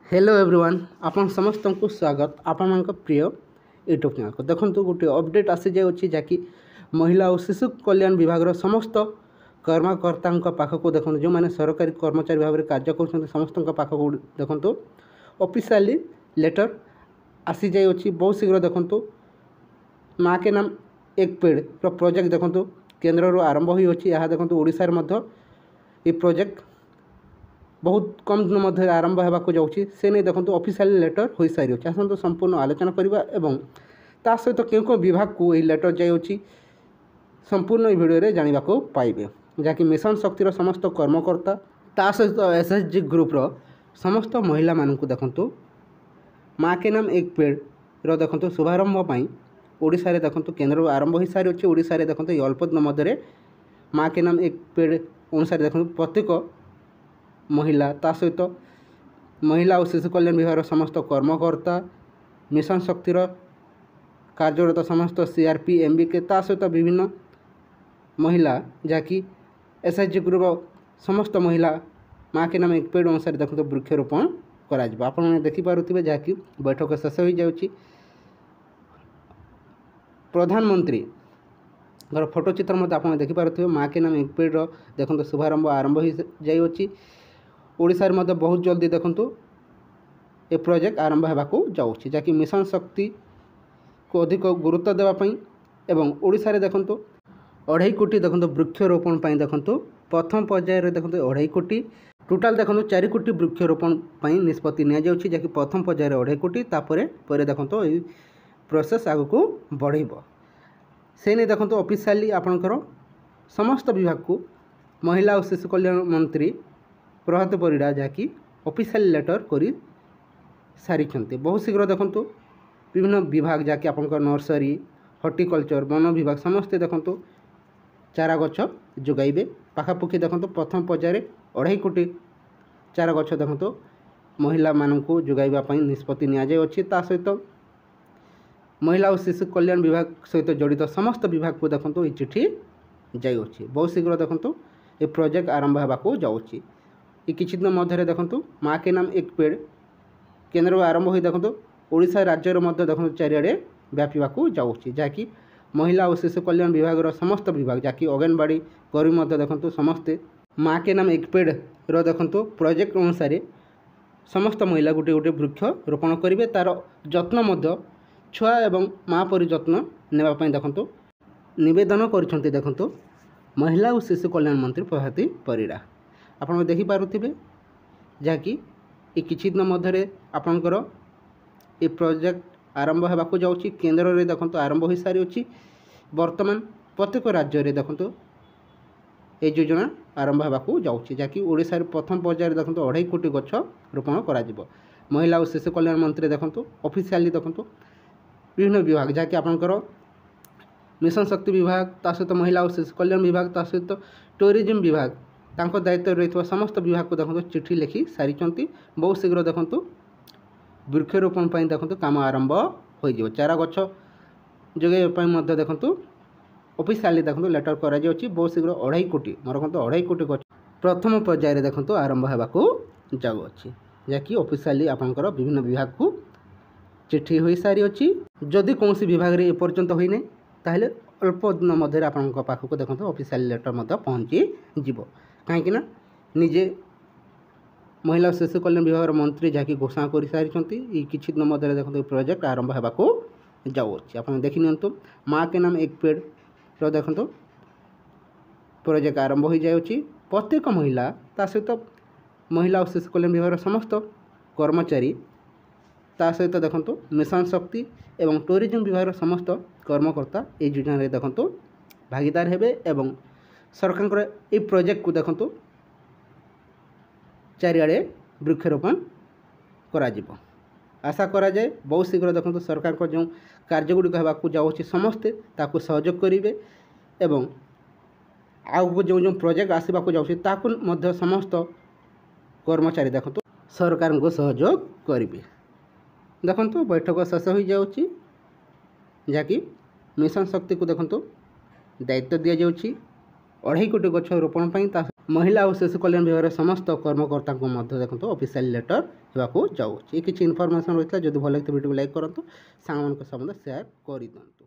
Hello everyone आपन समस्त को स्वागत आपण प्रिय यूट्यूब चैनल को देखो गोटे अपडेट आसी जाऊँगी जहाँकि महिला और शिशु कल्याण विभाग समस्त कर्मकर्ता पाखक देखो जो मैंने सरकारी कर्मचारी भाव में कार्य कर समस्त पाखक देखो ऑफिशियली लेटर आसी जाऊँगी बहुत शीघ्र देखो माँ के नाम एक पेड़ प्रोजेक्ट देखो केन्द्र आरंभ हो देखो ओडिशा ये प्रोजेक्ट बहुत कम दिन मध्य आरंभ होगा जाऊँगी से नहीं देखो ऑफिशियल लेटर हो सारी अच्छे आसतु संपूर्ण आलोचना करवा एवं ता सहित क्यों विभाग को यह लेटर जाऊँगी संपूर्ण भिडियो जानवा पाइबे जहाँकि मिशन शक्तिर समस्त कर्मकर्ता ता सहित एसएचजी ग्रुप्र समस्त महिला मानू देखु माँ के नाम एक पेड़ देखो शुभारंभ ओडिशा रे देखो केन्द्र आरंभ हो सारी अच्छी ओडिशा रे देखो ये अल्प दिन मध्य माँ के नाम एक पेड़ अनुसार देखो प्रत्येक महिला ता सहित महिला और शिशु कल्याण विभाग समस्त कर्मकर्ता मिशन शक्तिर कार्यरत समस्त सीआरपी एमबीके ता सहित विभिन्न महिला जहाँकि एसएचजी ग्रुप समस्त महिला माँ के नाम एक पेड़ अनुसार देखो वृक्षरोपण कर देखिपे जहाँकि बैठक शेष हो जाऊँगी प्रधानमंत्री फोटो चित्र मत आप देखिपे माँ के नाम एक पेड़ देखो शुभारंभ आरंभ हो जाऊँगी ओडिशा रे मध्य बहुत जल्दी देखो ये प्रोजेक्ट आरंभ होगा जाऊँगी जहाँकि मिशन शक्ति को अधिक गुरुत्व देवाई एवं ओडिशा रे देखो 2.5 कोटी देखो वृक्षरोपण देखो प्रथम पर्यायर देखो 2.5 कोटी टोटाल देखो 4 कोटी वृक्षरोपण निष्पत्ति नि जाऊँगी जहाँकि प्रथम पर्यायर 2.5 कोटी तापर देखो ये प्रोसेस आग को बढ़ से नहीं देखो ऑफिशियली आपणकर समस्त विभाग को महिला और शिशु कल्याण मंत्री प्रभात परिड़ा जहाँकि ऑफिशियल लेटर कर सारी बहुत शीघ्र देखो विभिन्न विभाग जहाँकि आप नर्सरी हॉर्टिकल्चर वन विभाग समस्ते देखो चारा गछ जोगाइबे पाखापाखि देखो प्रथम पर्यायर 2.5 कोटी चारा गछ देखो महिला मानू जोगाइवाई निष्पत्ति नि सहित महिला और शिशु कल्याण विभाग सहित जड़ित समस्त विभाग को देखो ये चिठी जाऊँगी बहुत शीघ्र देखो ये प्रोजेक्ट आरंभ होगा जाऊँगी ये किसी दिन मध्य देखो माँ के नाम एक पेड़ केन्द्र आरंभ हो देखो ओडिशा राज्य देखो चारिड़े व्यापीवाक जाऊँगी जहाँकि महिला और शिशु कल्याण विभाग समस्त विभाग जहाँकि अंगनवाड़ी कर्मी देखो समस्ते माँ के नाम एक पेड़ देखो प्रोजेक्ट अनुसार समस्त महिला गोटे गोटे वृक्ष रोपण करेंगे तार जत्न छुआ एवं माँ परी जत्न नेवाई देखो नवेदन कर देखो महिला और शिशु कल्याण मंत्री प्रभाती परिड़ा आप देखिपे जहाँकि ये किसी दिन मध्य आपणकर ये प्रोजेक्ट आरंभ होगा जाऊँगी केन्द्र में देखो आरंभ हो सारी अच्छी वर्तमान प्रत्येक राज्य में देखो ये योजना आरंभ होगा जाऊँगी जहाँकि ओडिशा रे प्रथम पर्यायर देखो 2.5 कोटी गछ रोपण कर महिला और शिशु कल्याण मंत्री देखो ऑफिशियली देखो विभिन्न विभाग जहाँकि आपणकर मिशन शक्ति विभाग ता सहित महिला और शिशु कल्याण विभाग ता सहित टूरिज्म विभाग तांको दायित्व रही समस्त विभाग को देखो चिठी लिखि सारी बहुत शीघ्र देखो वृक्षरोपण देखो काम आरंभ हो चारा गछ जोगे देखो ऑफिशियली देखो लेटर कर बहुत शीघ्र 2.5 कोटी मोर कहते 2.5 कोटी गछ प्रथम पर्यायर देखो आरंभ होगा जाऊँगी जहाँकि ऑफिशियली आपंकर विभिन्न विभाग को चिठी हो सारी अच्छी जदि कौन विभाग में एपर्यंत होना ताहले अल्प दिन मध्य आपण पाखक देखो ऑफिशियल लेटर पहुँची जीव कहीं निजे महिला और शिशु कल्याण विभाग मंत्री जहाँकि घोषणा कर सारी किसी दिन मध्य देखो प्रोजेक्ट आरंभ होगा जाऊँगी आप देखी नि माँ के नाम एक पेड़ देखो प्रोजेक्ट आरंभ हो जाऊँगी प्रत्येक महिला ता सहित महिला और शिशु कल्याण विभाग समस्त कर्मचारी ता सहित देखो मिशन शक्ति एवं टूरिज्म विभाग समस्त कर्मकर्ता ये योजना देखो भागीदार हेबे एवं सरकार ये प्रोजेक्ट को देखो चारिड़े वृक्षरोपण करा आशा करा जाए बहुत शीघ्र देखो सरकार को जो कार्यगुड़िक होगा जाऊँगी समस्ते ताकू सहयोग करेंगे एवं आगे जो जो प्रोजेक्ट आसवाक जाऊँगी समस्त कर्मचारी देखो सरकार को सहयोग करेंगे देखो बैठक शेष हो जाऊँगी जहाँकि मिशन शक्ति को देखो दायित्व दि जाऊँगी 2.5 कोटी गछ रोपण महिला और शिशु कल्याण विभाग समस्त कर्मकर्ता को देखो ऑफिशियल लेटर होगा जाऊँगी। किसी इनफॉरमेशन रही है, जब भल लगे वीडियो लाइक करूँ, सांग मान सेयार कर दिखाँ।